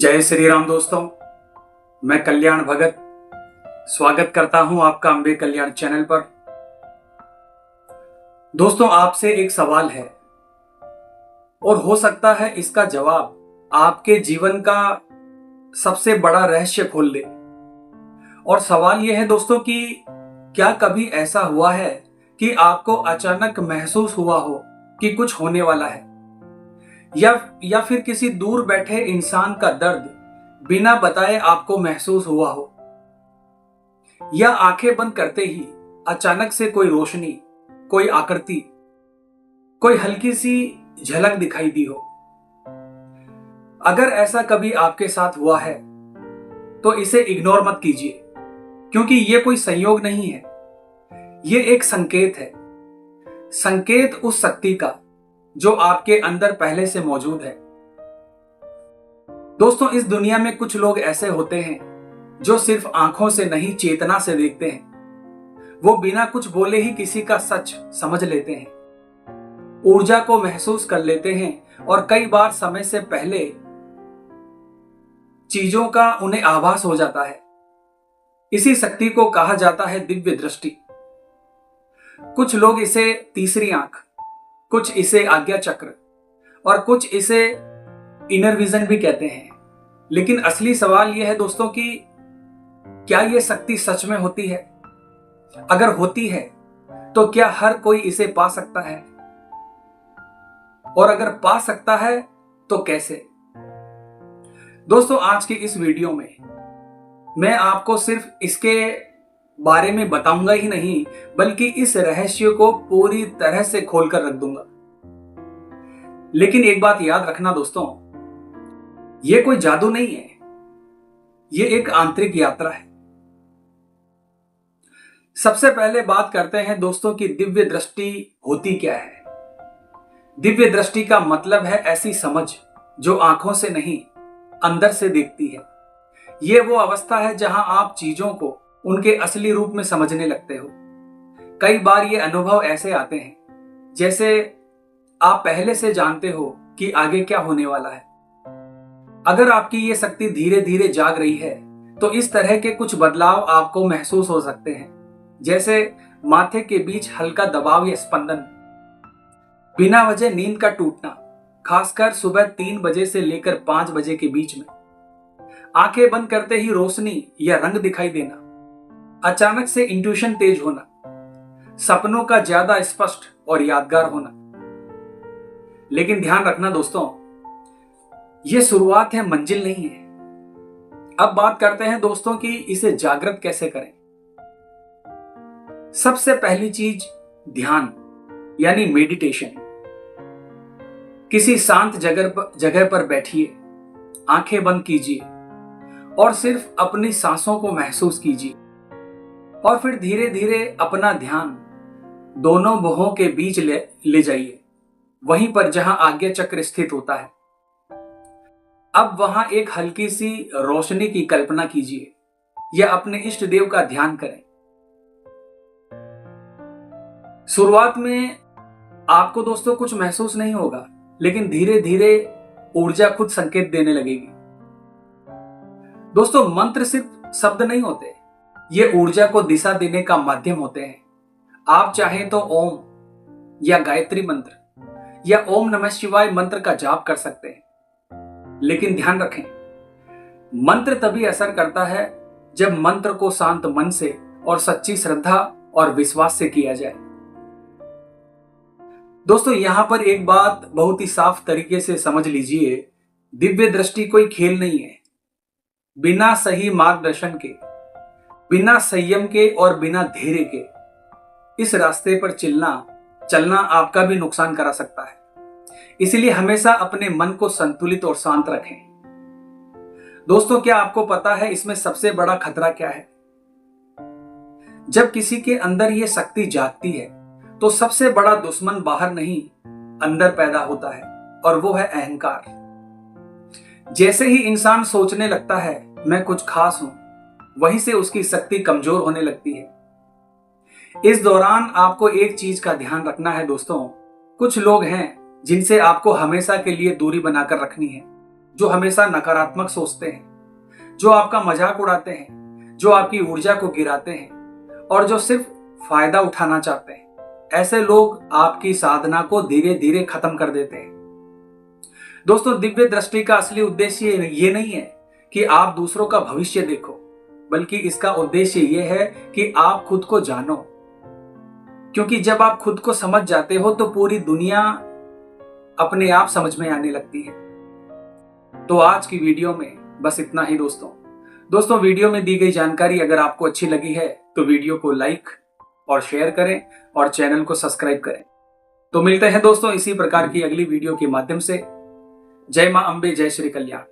जय श्री राम दोस्तों। मैं कल्याण भगत स्वागत करता हूं आपका अंबे कल्याण चैनल पर। दोस्तों, आपसे एक सवाल है और हो सकता है इसका जवाब आपके जीवन का सबसे बड़ा रहस्य खोल दे। और सवाल यह है दोस्तों कि क्या कभी ऐसा हुआ है कि आपको अचानक महसूस हुआ हो कि कुछ होने वाला है, या फिर किसी दूर बैठे इंसान का दर्द बिना बताए आपको महसूस हुआ हो, या आंखें बंद करते ही अचानक से कोई रोशनी, कोई आकृति, कोई हल्की सी झलक दिखाई दी हो। अगर ऐसा कभी आपके साथ हुआ है तो इसे इग्नोर मत कीजिए, क्योंकि यह कोई संयोग नहीं है, यह एक संकेत है। संकेत उस शक्ति का जो आपके अंदर पहले से मौजूद है। दोस्तों, इस दुनिया में कुछ लोग ऐसे होते हैं जो सिर्फ आंखों से नहीं, चेतना से देखते हैं। वो बिना कुछ बोले ही किसी का सच समझ लेते हैं, ऊर्जा को महसूस कर लेते हैं और कई बार समय से पहले चीजों का उन्हें आभास हो जाता है। इसी शक्ति को कहा जाता है दिव्य दृष्टि। कुछ लोग इसे तीसरी आंख, कुछ इसे आज्ञा चक्र और कुछ इसे इनर विजन भी कहते हैं। लेकिन असली सवाल यह है दोस्तों कि क्या यह शक्ति सच में होती है? अगर होती है तो क्या हर कोई इसे पा सकता है? और अगर पा सकता है तो कैसे? दोस्तों, आज की इस वीडियो में मैं आपको सिर्फ इसके बारे में बताऊंगा ही नहीं, बल्कि इस रहस्य को पूरी तरह से खोलकर रख दूंगा। लेकिन एक बात याद रखना दोस्तों, यह कोई जादू नहीं है, यह एक आंतरिक यात्रा है। सबसे पहले बात करते हैं दोस्तों कि दिव्य दृष्टि होती क्या है। दिव्य दृष्टि का मतलब है ऐसी समझ जो आंखों से नहीं, अंदर से देखती है। यह वो अवस्था है जहां आप चीजों को उनके असली रूप में समझने लगते हो। कई बार ये अनुभव ऐसे आते हैं जैसे आप पहले से जानते हो कि आगे क्या होने वाला है। अगर आपकी ये शक्ति धीरे धीरे जाग रही है तो इस तरह के कुछ बदलाव आपको महसूस हो सकते हैं, जैसे माथे के बीच हल्का दबाव या स्पंदन, बिना वजह नींद का टूटना, खासकर सुबह 3 बजे से लेकर 5 बजे के बीच में, आंखें बंद करते ही रोशनी या रंग दिखाई देना, अचानक से इंट्यूशन तेज होना, सपनों का ज्यादा स्पष्ट और यादगार होना। लेकिन ध्यान रखना दोस्तों, यह शुरुआत है, मंजिल नहीं है। अब बात करते हैं दोस्तों कि इसे जागृत कैसे करें। सबसे पहली चीज ध्यान यानी मेडिटेशन। किसी शांत जगह पर बैठिए, आंखें बंद कीजिए और सिर्फ अपनी सांसों को महसूस कीजिए। और फिर धीरे धीरे अपना ध्यान दोनों भुवों के बीच ले जाइए, वहीं पर जहां आज्ञा चक्र स्थित होता है। अब वहां एक हल्की सी रोशनी की कल्पना कीजिए या अपने इष्ट देव का ध्यान करें। शुरुआत में आपको दोस्तों कुछ महसूस नहीं होगा, लेकिन धीरे धीरे ऊर्जा खुद संकेत देने लगेगी। दोस्तों, मंत्र सिर्फ शब्द नहीं होते, ये ऊर्जा को दिशा देने का माध्यम होते हैं। आप चाहें तो ओम या गायत्री मंत्र या ओम नमः शिवाय मंत्र का जाप कर सकते हैं। लेकिन ध्यान रखें, मंत्र तभी असर करता है जब मंत्र को शांत मन से और सच्ची श्रद्धा और विश्वास से किया जाए। दोस्तों, यहां पर एक बात बहुत ही साफ तरीके से समझ लीजिए, दिव्य दृष्टि कोई खेल नहीं है। बिना सही मार्गदर्शन के, बिना संयम के और बिना धैर्य के इस रास्ते पर चलना आपका भी नुकसान करा सकता है। इसलिए हमेशा अपने मन को संतुलित और शांत रखें। दोस्तों, क्या आपको पता है इसमें सबसे बड़ा खतरा क्या है? जब किसी के अंदर यह शक्ति जागती है तो सबसे बड़ा दुश्मन बाहर नहीं, अंदर पैदा होता है, और वो है अहंकार। जैसे ही इंसान सोचने लगता है मैं कुछ खास हूं, वहीं से उसकी शक्ति कमजोर होने लगती है। इस दौरान आपको एक चीज का ध्यान रखना है दोस्तों, कुछ लोग हैं जिनसे आपको हमेशा के लिए दूरी बनाकर रखनी है। जो हमेशा नकारात्मक सोचते हैं, जो आपका मजाक उड़ाते हैं, जो आपकी ऊर्जा को गिराते हैं और जो सिर्फ फायदा उठाना चाहते हैं, ऐसे लोग आपकी साधना को धीरे धीरे खत्म कर देते हैं। दोस्तों, दिव्य दृष्टि का असली उद्देश्य ये नहीं है कि आप दूसरों का भविष्य देखो, बल्कि इसका उद्देश्य ये है कि आप खुद को जानो। क्योंकि जब आप खुद को समझ जाते हो तो पूरी दुनिया अपने आप समझ में आने लगती है। तो आज की वीडियो में बस इतना ही दोस्तों, वीडियो में दी गई जानकारी अगर आपको अच्छी लगी है तो वीडियो को लाइक और शेयर करें और चैनल को सब्सक्राइब करें। तो मिलते हैं दोस्तों इसी प्रकार की अगली वीडियो के माध्यम से। जय मां अंबे, जय श्री कल्याण।